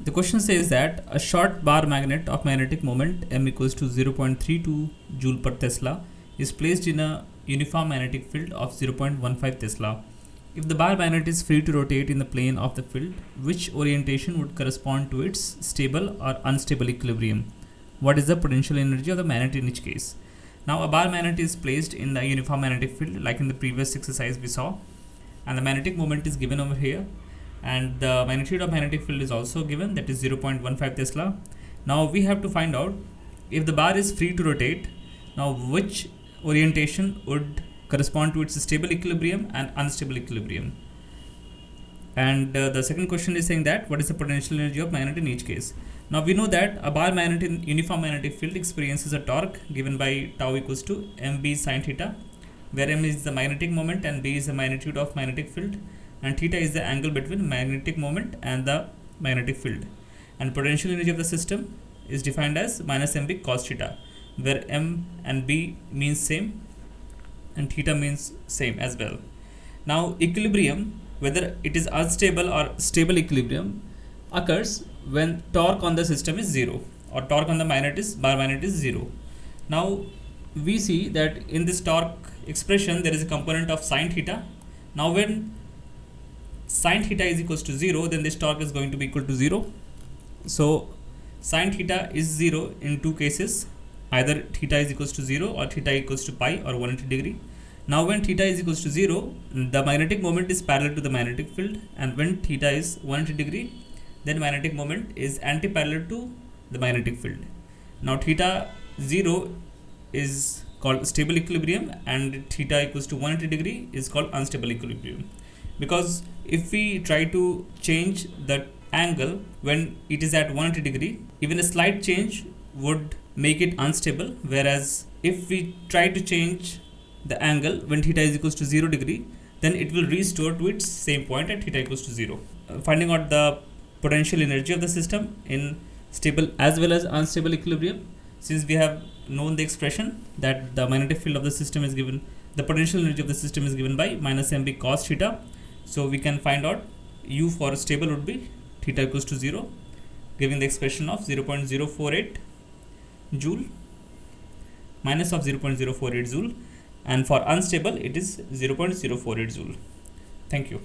The question says that a short bar magnet of magnetic moment m equals to 0.32 joule per Tesla is placed in a uniform magnetic field of 0.15 Tesla. If the bar magnet is free to rotate in the plane of the field, which orientation would correspond to its stable or unstable equilibrium? What is the potential energy of the magnet in each case? Now a bar magnet is placed in the uniform magnetic field like in the previous exercise we saw, and the magnetic moment is given over here, and the magnitude of magnetic field is also given, that is 0.15 Tesla. Now we have to find out if the bar is free to rotate, now which orientation would correspond to its stable equilibrium and unstable equilibrium. And the second question is saying that what is the potential energy of magnet in each case. Now we know that a bar magnet in uniform magnetic field experiences a torque given by tau equals to mb sin theta, where m is the magnetic moment and b is the magnitude of magnetic field, and theta is the angle between magnetic moment and the magnetic field. And potential energy of the system is defined as minus mb cos theta, where m and b means same and theta means same as well. Now equilibrium, whether it is unstable or stable equilibrium, occurs when torque on the system is 0 or torque on the bar magnet is 0. Now we see that in this torque expression there is a component of sin theta. Now when sin theta is equals to 0, then this torque is going to be equal to 0. So sin theta is 0 in two cases, either theta is equals to 0 or theta equals to pi or 180 degree. Now when theta is equals to 0, the magnetic moment is parallel to the magnetic field, and when theta is 180 degree, then magnetic moment is anti-parallel to the magnetic field. Now theta 0 is called stable equilibrium and theta equals to 180 degree is called unstable equilibrium, because if we try to change the angle when it is at 180 degree, even a slight change would make it unstable, whereas if we try to change the angle when theta is equals to 0 degree, then it will restore to its same point at theta equals to 0. Finding out the potential energy of the system in stable as well as unstable equilibrium, since we have known the expression that the magnetic field of the system is given, the potential energy of the system is given by minus mb cos theta, so we can find out u for stable would be theta equals to 0, giving the expression of 0.048 joule minus of 0.048 joule, and for unstable it is 0.048 joule. Thank you.